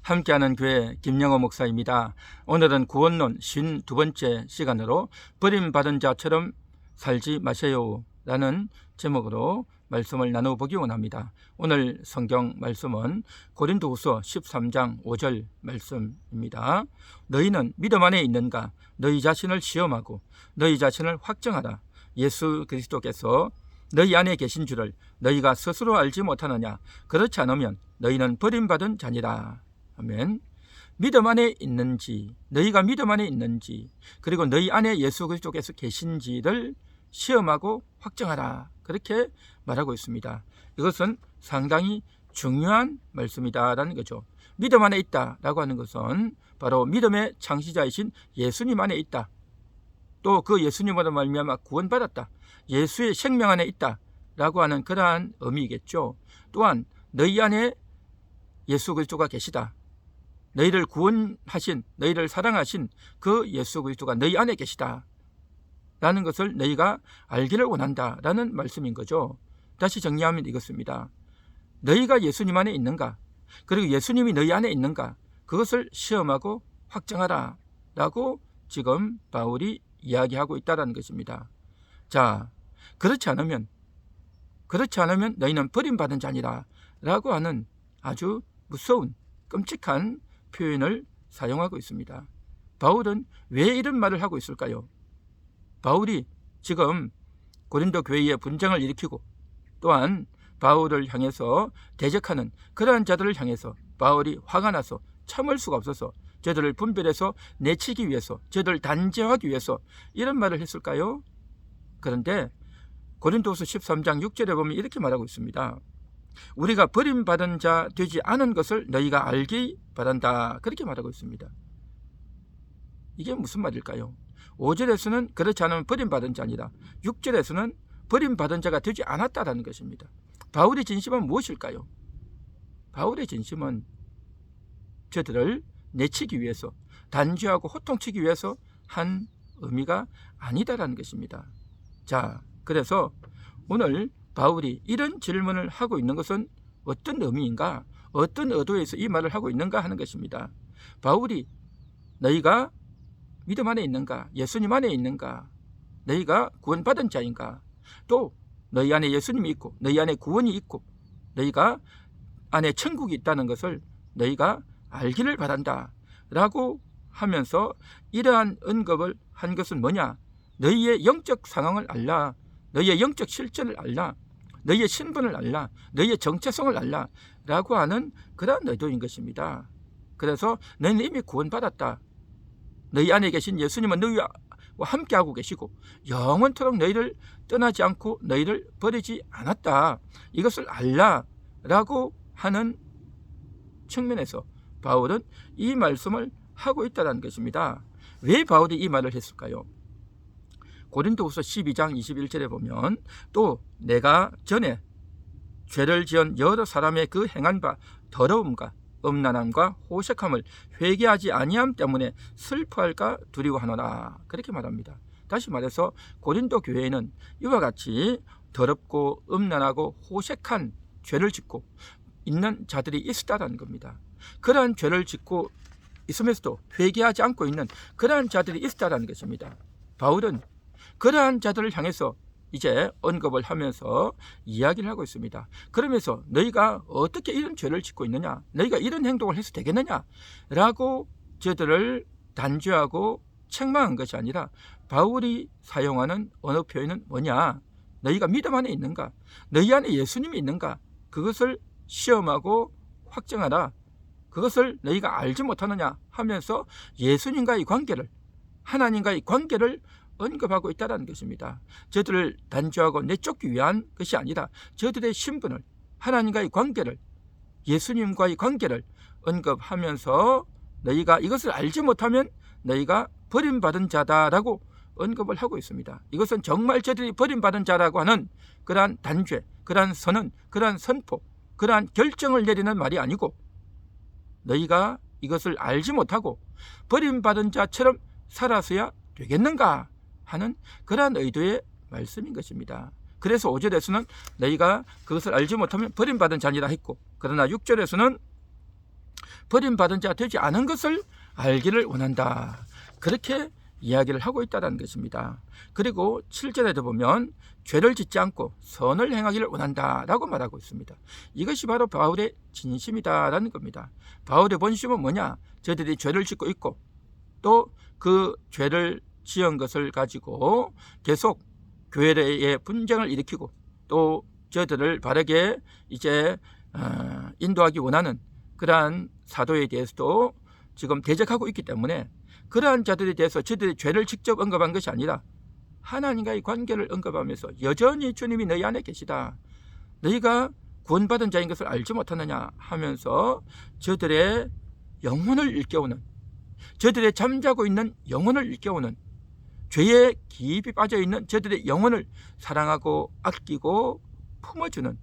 함께하는 교회 김영호 목사입니다. 오늘은 구원론 52번째 시간으로 버림받은 자처럼 살지 마세요 라는 제목으로 말씀을 나누어보기 원합니다. 오늘 성경 말씀은 고린도후서 13장 5절 말씀입니다. 너희는 믿음 안에 있는가? 너희 자신을 시험하고 너희 자신을 확정하라. 예수 그리스도께서 너희 안에 계신 줄을 너희가 스스로 알지 못하느냐? 그렇지 않으면 너희는 버림받은 자니라. 아멘. 믿음 안에 있는지, 너희가 믿음 안에 있는지, 그리고 너희 안에 예수 그리스도께서 계신지를 시험하고 확정하라. 그렇게 말하고 있습니다. 이것은 상당히 중요한 말씀이다라는 거죠. 믿음 안에 있다라고 하는 것은 바로 믿음의 창시자이신 예수님 안에 있다. 또 그 예수님으로 말미암아 구원받았다. 예수의 생명 안에 있다라고 하는 그러한 의미이겠죠. 또한 너희 안에 예수 그리스도가 계시다. 너희를 구원하신, 너희를 사랑하신 그 예수 그리스도가 너희 안에 계시다 라는 것을 너희가 알기를 원한다 라는 말씀인 거죠. 다시 정리하면 이것입니다. 너희가 예수님 안에 있는가, 그리고 예수님이 너희 안에 있는가, 그것을 시험하고 확정하라 라고 지금 바울이 이야기하고 있다는 것입니다. 자, 그렇지 않으면 너희는 버림받은 자니라 라고 하는 아주 무서운 끔찍한 표현을 사용하고 있습니다. 바울은 왜 이런 말을 하고 있을까요? 바울이 지금 고린도 교회에 분쟁을 일으키고 또한 바울을 향해서 대적하는 그러한 자들을 향해서 바울이 화가 나서 참을 수가 없어서 저들을 분별해서 내치기 위해서, 저들을 단죄하기 위해서 이런 말을 했을까요? 그런데 고린도후서 13장 6절에 보면 이렇게 말하고 있습니다. 우리가 버림받은 자 되지 않은 것을 너희가 알기 바란다. 그렇게 말하고 있습니다. 이게 무슨 말일까요? 5절에서는 그렇지 않으면 버림받은 자니라. 6절에서는 버림받은 자가 되지 않았다라는 것입니다. 바울의 진심은 무엇일까요? 바울의 진심은 저들을 내치기 위해서, 단죄하고 호통치기 위해서 한 의미가 아니다라는 것입니다. 자, 그래서 오늘 바울이 이런 질문을 하고 있는 것은 어떤 의미인가, 어떤 의도에서 이 말을 하고 있는가 하는 것입니다. 바울이 너희가 믿음 안에 있는가, 예수님 안에 있는가, 너희가 구원받은 자인가, 또 너희 안에 예수님이 있고 너희 안에 구원이 있고 너희가 안에 천국이 있다는 것을 너희가 알기를 바란다 라고 하면서 이러한 언급을 한 것은 뭐냐? 너희의 영적 상황을 알라, 너희의 영적 실전을 알라, 너희의 신분을 알라, 너희의 정체성을 알라 라고 하는 그러한 의도인 것입니다. 그래서 너희는 이미 구원받았다. 너희 안에 계신 예수님은 너희와 함께하고 계시고 영원토록 너희를 떠나지 않고 너희를 버리지 않았다. 이것을 알라 라고 하는 측면에서 바울은 이 말씀을 하고 있다는 것입니다. 왜 바울이 이 말을 했을까요? 고린도후서 12장 21절에 보면 또 내가 전에 죄를 지은 여러 사람의 그 행한 바 더러움과 음란함과 호색함을 회개하지 아니함 때문에 슬퍼할까 두려워하노라. 그렇게 말합니다. 다시 말해서 고린도 교회에는 이와 같이 더럽고 음란하고 호색한 죄를 짓고 있는 자들이 있었다는 겁니다. 그러한 죄를 짓고 있으면서도 회개하지 않고 있는 그러한 자들이 있었다는 것입니다. 바울은 그러한 자들을 향해서 이제 언급을 하면서 이야기를 하고 있습니다. 그러면서 너희가 어떻게 이런 죄를 짓고 있느냐, 너희가 이런 행동을 해서 되겠느냐 라고 저들을 단죄하고 책망한 것이 아니라 바울이 사용하는 언어 표현은 뭐냐, 너희가 믿음 안에 있는가, 너희 안에 예수님이 있는가, 그것을 시험하고 확정하라. 그것을 너희가 알지 못하느냐 하면서 예수님과의 관계를, 하나님과의 관계를 언급하고 있다는 것입니다. 저들을 단죄하고 내쫓기 위한 것이 아니라 저들의 신분을, 하나님과의 관계를, 예수님과의 관계를 언급하면서 너희가 이것을 알지 못하면 너희가 버림받은 자다라고 언급을 하고 있습니다. 이것은 정말 저들이 버림받은 자라고 하는 그러한 단죄, 그러한 선언, 그러한 선포, 그러한 결정을 내리는 말이 아니고 너희가 이것을 알지 못하고 버림받은 자처럼 살아서야 되겠는가 하는 그러한 의도의 말씀인 것입니다. 그래서 5절에서는 너희가 그것을 알지 못하면 버림받은 자니라 했고, 그러나 6절에서는 버림받은 자 되지 않은 것을 알기를 원한다. 그렇게 이야기를 하고 있다는 것입니다. 그리고 7절에도 보면 죄를 짓지 않고 선을 행하기를 원한다라고 말하고 있습니다. 이것이 바로 바울의 진심이다라는 겁니다. 바울의 본심은 뭐냐? 저들이 죄를 짓고 있고 또 그 죄를 지은 것을 가지고 계속 교회 내에 분쟁을 일으키고 또 저들을 바르게 이제 인도하기 원하는 그러한 사도에 대해서도 지금 대적하고 있기 때문에 그러한 자들에 대해서 저들의 죄를 직접 언급한 것이 아니라 하나님과의 관계를 언급하면서 여전히 주님이 너희 안에 계시다. 너희가 구원받은 자인 것을 알지 못하느냐 하면서 저들의 영혼을 일깨우는, 저들의 잠자고 있는 영혼을 일깨우는, 죄에 깊이 빠져있는 저들의 영혼을 사랑하고 아끼고 품어주는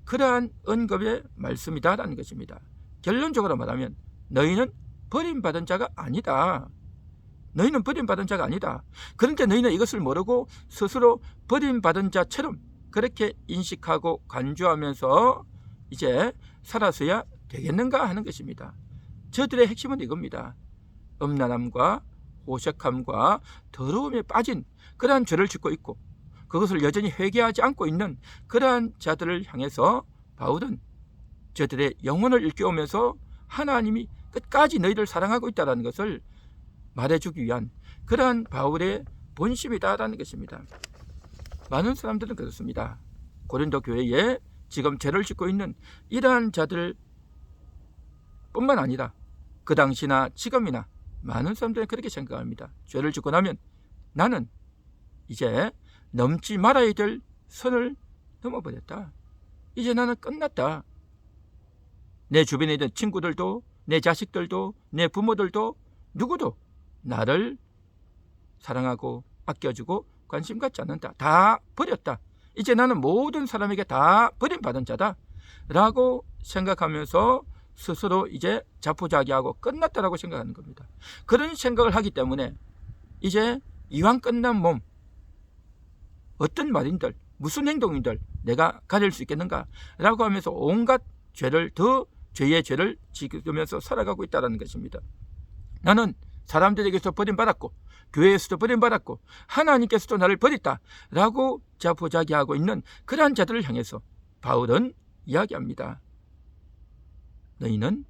그러한 언급의 말씀이다라는 것입니다. 결론적으로 말하면 너희는 버림받은 자가 아니다. 너희는 버림받은 자가 아니다. 그런데 너희는 이것을 모르고 스스로 버림받은 자처럼 그렇게 인식하고 간주하면서 이제 살아서야 되겠는가 하는 것입니다. 저들의 핵심은 이겁니다. 음란함과 오색함과 더러움에 빠진 그러한 죄를 짓고 있고 그것을 여전히 회개하지 않고 있는 그러한 자들을 향해서 바울은 저들의 영혼을 일깨우면서 하나님이 끝까지 너희를 사랑하고 있다는 것을 말해주기 위한 그러한 바울의 본심이다라는 것입니다. 많은 사람들은 그렇습니다. 고린도 교회에 지금 죄를 짓고 있는 이러한 자들 뿐만 아니라 그 당시나 지금이나 많은 사람들은 그렇게 생각합니다. 죄를 짓고 나면 나는 이제 넘지 말아야 될 선을 넘어버렸다. 이제 나는 끝났다. 내 주변에 있는 친구들도 내 자식들도 내 부모들도 누구도 나를 사랑하고 아껴주고 관심 갖지 않는다. 다 버렸다. 이제 나는 모든 사람에게 다 버림받은 자다 라고 생각하면서 스스로 이제 자포자기하고 끝났다라고 생각하는 겁니다. 그런 생각을 하기 때문에 이제 이왕 끝난 몸 어떤 말인들 무슨 행동인들 내가 가릴 수 있겠는가 라고 하면서 온갖 죄를 더 죄의 죄를 지으면서 살아가고 있다는 것입니다. 나는 사람들에게서 버림받았고 교회에서도 버림받았고 하나님께서도 나를 버렸다 라고 자포자기하고 있는 그러한 자들을 향해서 바울은 이야기합니다. 너희는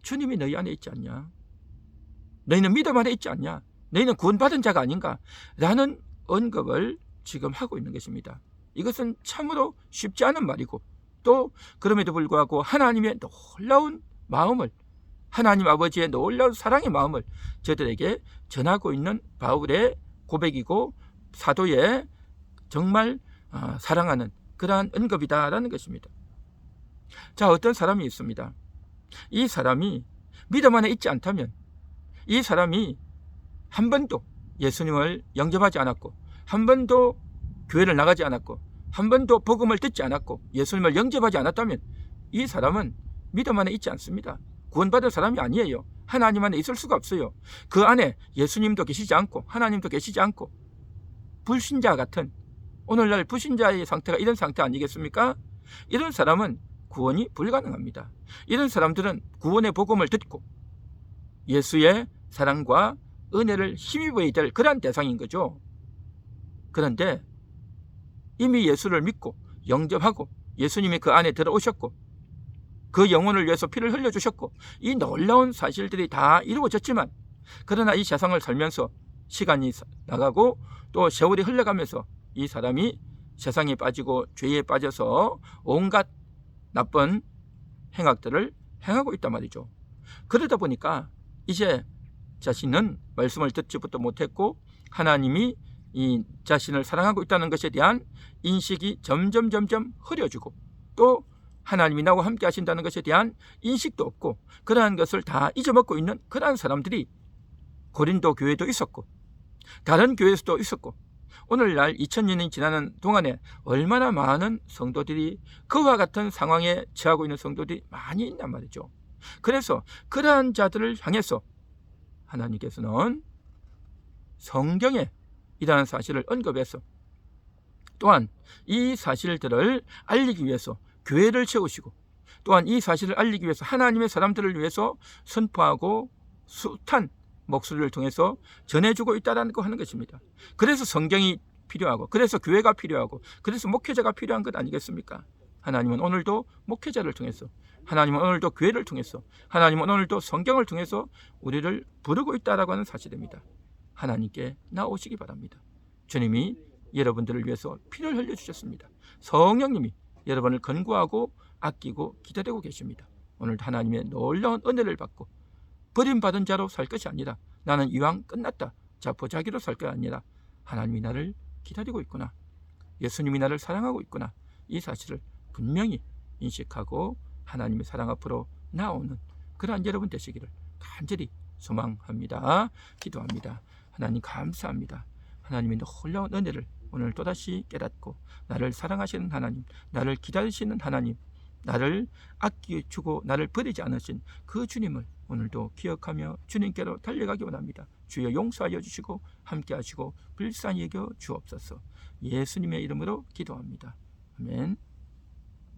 주님이 너희 안에 있지 않냐? 너희는 믿음 안에 있지 않냐? 너희는 구원받은 자가 아닌가? 라는 언급을 지금 하고 있는 것입니다. 이것은 참으로 쉽지 않은 말이고 또 그럼에도 불구하고 하나님의 놀라운 마음을 하나님 아버지의 놀라운 사랑의 마음을 저들에게 전하고 있는 바울의 고백이고 사도의 정말 사랑하는 그러한 언급이다라는 것입니다. 자, 어떤 사람이 있습니다. 이 사람이 믿음 안에 있지 않다면 이 사람이 한 번도 예수님을 영접하지 않았고 한 번도 교회를 나가지 않았고 한 번도 복음을 듣지 않았고 예수님을 영접하지 않았다면 이 사람은 믿음 안에 있지 않습니다. 구원받은 사람이 아니에요. 하나님 안에 있을 수가 없어요. 그 안에 예수님도 계시지 않고 하나님도 계시지 않고 불신자 같은 오늘날 불신자의 상태가 이런 상태 아니겠습니까? 이런 사람은 구원이 불가능합니다. 이런 사람들은 구원의 복음을 듣고 예수의 사랑과 은혜를 힘입어야 될 그러한 대상인 거죠. 그런데 이미 예수를 믿고 영접하고 예수님이 그 안에 들어오셨고 그 영혼을 위해서 피를 흘려주셨고 이 놀라운 사실들이 다 이루어졌지만 그러나 이 세상을 살면서 시간이 나가고 또 세월이 흘러가면서 이 사람이 세상에 빠지고 죄에 빠져서 온갖 나쁜 행악들을 행하고 있단 말이죠. 그러다 보니까 이제 자신은 말씀을 듣지부터 못했고 하나님이 이 자신을 사랑하고 있다는 것에 대한 인식이 점점 흐려지고 또 하나님이 나와 함께 하신다는 것에 대한 인식도 없고 그러한 것을 다 잊어먹고 있는 그러한 사람들이 고린도 교회도 있었고 다른 교회에서도 있었고 오늘날 2000년이 지나는 동안에 얼마나 많은 성도들이 그와 같은 상황에 처하고 있는 성도들이 많이 있단 말이죠. 그래서 그러한 자들을 향해서 하나님께서는 성경에 이러한 사실을 언급해서 또한 이 사실들을 알리기 위해서 교회를 세우시고 또한 이 사실을 알리기 위해서 하나님의 사람들을 위해서 선포하고 숱한 목소리를 통해서 전해주고 있다는 거 하는 것입니다. 그래서 성경이 필요하고, 그래서 교회가 필요하고, 그래서 목회자가 필요한 것 아니겠습니까? 하나님은 오늘도 목회자를 통해서, 하나님은 오늘도 교회를 통해서, 하나님은 오늘도 성경을 통해서 우리를 부르고 있다라고 하는 사실입니다. 하나님께 나오시기 바랍니다. 주님이 여러분들을 위해서 피를 흘려주셨습니다. 성령님이 여러분을 권고하고 아끼고 기다리고 계십니다. 오늘도 하나님의 놀라운 은혜를 받고 버림받은 자로 살 것이 아니라 나는 이왕 끝났다, 자 보자기로 살 것이 아니라 하나님이 나를 기다리고 있구나, 예수님이 나를 사랑하고 있구나, 이 사실을 분명히 인식하고 하나님의 사랑 앞으로 나오는 그러한 여러분 되시기를 간절히 소망합니다. 기도합니다. 하나님 감사합니다. 하나님의 놀라운 은혜를 오늘 또다시 깨닫고 나를 사랑하시는 하나님, 나를 기다리시는 하나님, 나를 아끼주고 나를 버리지 않으신 그 주님을 오늘도 기억하며 주님께로 달려가기 원합니다. 주여 용서하여 주시고 함께 하시고 불쌍히 여겨 주옵소서. 예수님의 이름으로 기도합니다. 아멘.